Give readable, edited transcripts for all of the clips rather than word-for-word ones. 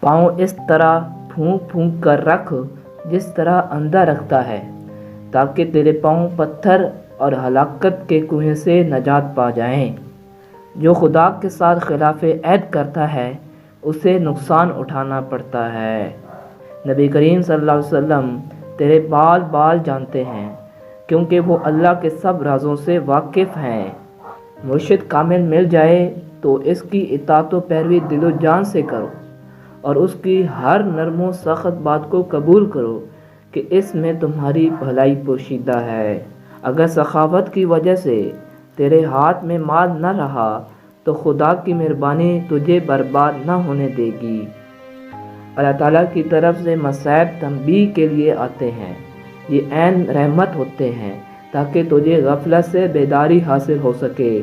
پاؤں اس طرح پھونک پھونک کر رکھ جس طرح اندھا رکھتا ہے، تاکہ تیرے پاؤں پتھر اور ہلاکت کے کنویں سے نجات پا جائیں۔ جو خدا کے ساتھ خلاف عہد کرتا ہے اسے نقصان اٹھانا پڑتا ہے۔ نبی کریم صلی اللہ علیہ وسلم تیرے بال بال جانتے ہیں، کیونکہ وہ اللہ کے سب رازوں سے واقف ہیں۔ مرشد کامل مل جائے تو اس کی اطاعت و پیروی دل و جان سے کرو، اور اس کی ہر نرم و سخت بات کو قبول کرو کہ اس میں تمہاری بھلائی پوشیدہ ہے۔ اگر سخاوت کی وجہ سے تیرے ہاتھ میں مال نہ رہا تو خدا کی مہربانی تجھے برباد نہ ہونے دے گی۔ اللہ تعالیٰ کی طرف سے مصائب تنبیہ کے لیے آتے ہیں، یہ عین رحمت ہوتے ہیں تاکہ تجھے غفلت سے بیداری حاصل ہو سکے۔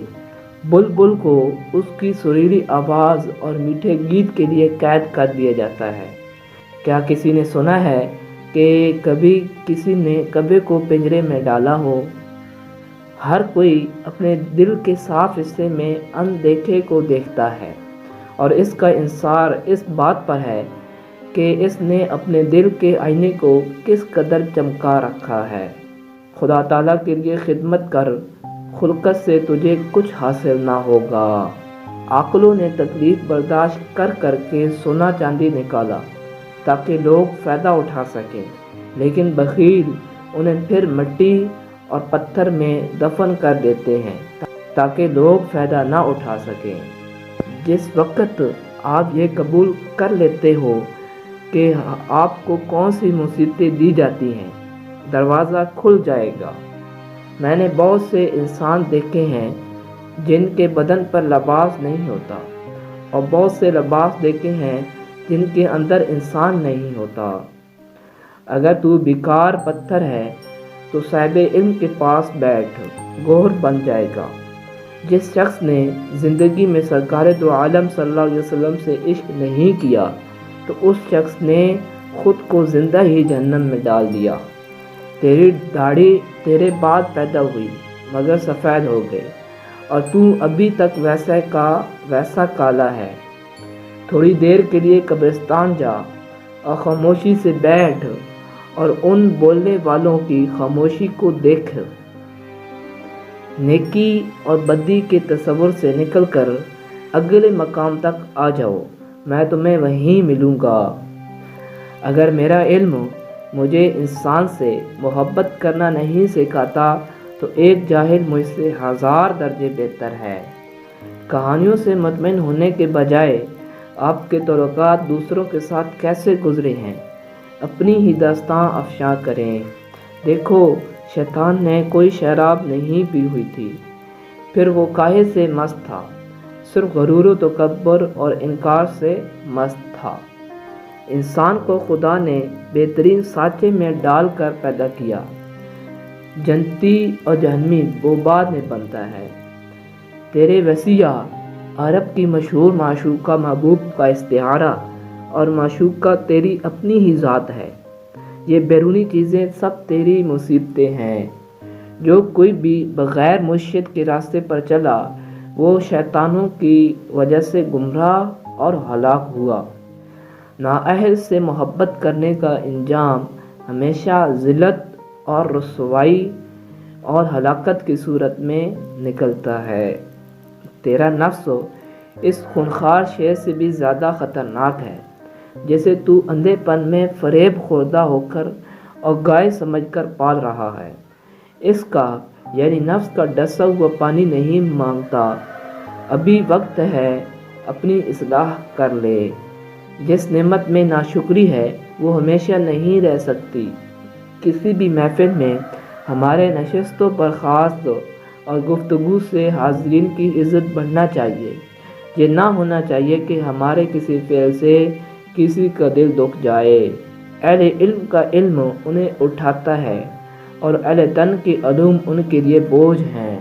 بلبل کو اس کی سریلی آواز اور میٹھے گیت کے لیے قید کر دیا جاتا ہے۔ کیا کسی نے سنا ہے کہ کبھی کسی نے کبے کو پنجرے میں ڈالا ہو؟ ہر کوئی اپنے دل کے صاف حصے میں اندیکھے کو دیکھتا ہے، اور اس کا انحصار اس بات پر ہے کہ اس نے اپنے دل کے آئینے کو کس قدر چمکا رکھا ہے۔ خدا تعالیٰ کے لیے خدمت کر، خلقت سے تجھے کچھ حاصل نہ ہوگا۔ عاقلوں نے تکلیف برداشت کر کر کے سونا چاندی نکالا تاکہ لوگ فائدہ اٹھا سکیں، لیکن بخیل انہیں پھر مٹی اور پتھر میں دفن کر دیتے ہیں تاکہ لوگ فائدہ نہ اٹھا سکیں۔ جس وقت آپ یہ قبول کر لیتے ہو کہ آپ کو کون سی مصیبتیں دی جاتی ہیں، دروازہ کھل جائے گا۔ میں نے بہت سے انسان دیکھے ہیں جن کے بدن پر لباس نہیں ہوتا، اور بہت سے لباس دیکھے ہیں جن کے اندر انسان نہیں ہوتا۔ اگر تو بیکار پتھر ہے تو صاحب علم کے پاس بیٹھ، گوہر بن جائے گا۔ جس شخص نے زندگی میں سرکار دو عالم صلی اللہ علیہ وسلم سے عشق نہیں کیا تو اس شخص نے خود کو زندہ ہی جہنم میں ڈال دیا۔ تیری داڑھی تیرے بعد پیدا ہوئی مگر سفید ہو گئی، اور تو ابھی تک ویسا کا ویسا کالا ہے۔ تھوڑی دیر کے لیے قبرستان جا اور خاموشی سے بیٹھ اور ان بولنے والوں کی خاموشی کو دیکھ۔ نیکی اور بدی کے تصور سے نکل کر اگلے مقام تک آ جاؤ، میں تمہیں وہیں ملوں گا۔ اگر میرا علم مجھے انسان سے محبت کرنا نہیں سکھاتا تو ایک جاہل مجھ سے 1000 درجے بہتر ہے۔ کہانیوں سے مطمئن ہونے کے بجائے آپ کے تعلقات دوسروں کے ساتھ کیسے گزرے ہیں، اپنی ہی داستاں افشاں کریں۔ دیکھو، شیطان نے کوئی شراب نہیں پی ہوئی تھی، پھر وہ کاہے سے مست تھا؟ صرف غرور و تکبر اور انکار سے مست تھا۔ انسان کو خدا نے بہترین سانچے میں ڈال کر پیدا کیا۔ جنتی اور جہنمی وہ بعد میں بنتا ہے۔ تیرے وسیع عرب کی مشہور معشوقہ محبوب کا استعارہ، اور معشوقہ تیری اپنی ہی ذات ہے۔ یہ بیرونی چیزیں سب تیری مصیبتیں ہیں۔ جو کوئی بھی بغیر مرشد کے راستے پر چلا وہ شیطانوں کی وجہ سے گمراہ اور ہلاک ہوا۔ نااہل سے محبت کرنے کا انجام ہمیشہ ذلت اور رسوائی اور ہلاکت کی صورت میں نکلتا ہے۔ تیرا نفس اس خونخوار شیر سے بھی زیادہ خطرناک ہے جسے تو اندھے پن میں فریب خوردہ ہو کر اور گائے سمجھ کر پال رہا ہے۔ اس کا یعنی نفس کا ڈسا ہوا پانی نہیں مانگتا۔ ابھی وقت ہے، اپنی اصلاح کر لے۔ جس نعمت میں ناشکری ہے وہ ہمیشہ نہیں رہ سکتی۔ کسی بھی محفل میں ہمارے نشست و برخاست اور گفتگو سے حاضرین کی عزت بڑھنا چاہیے۔ یہ نہ ہونا چاہیے کہ ہمارے کسی فعل سے کسی کا دل دکھ جائے۔ اہل علم کا علم انہیں اٹھاتا ہے اور اہل تن کے علوم ان کے لیے بوجھ ہیں۔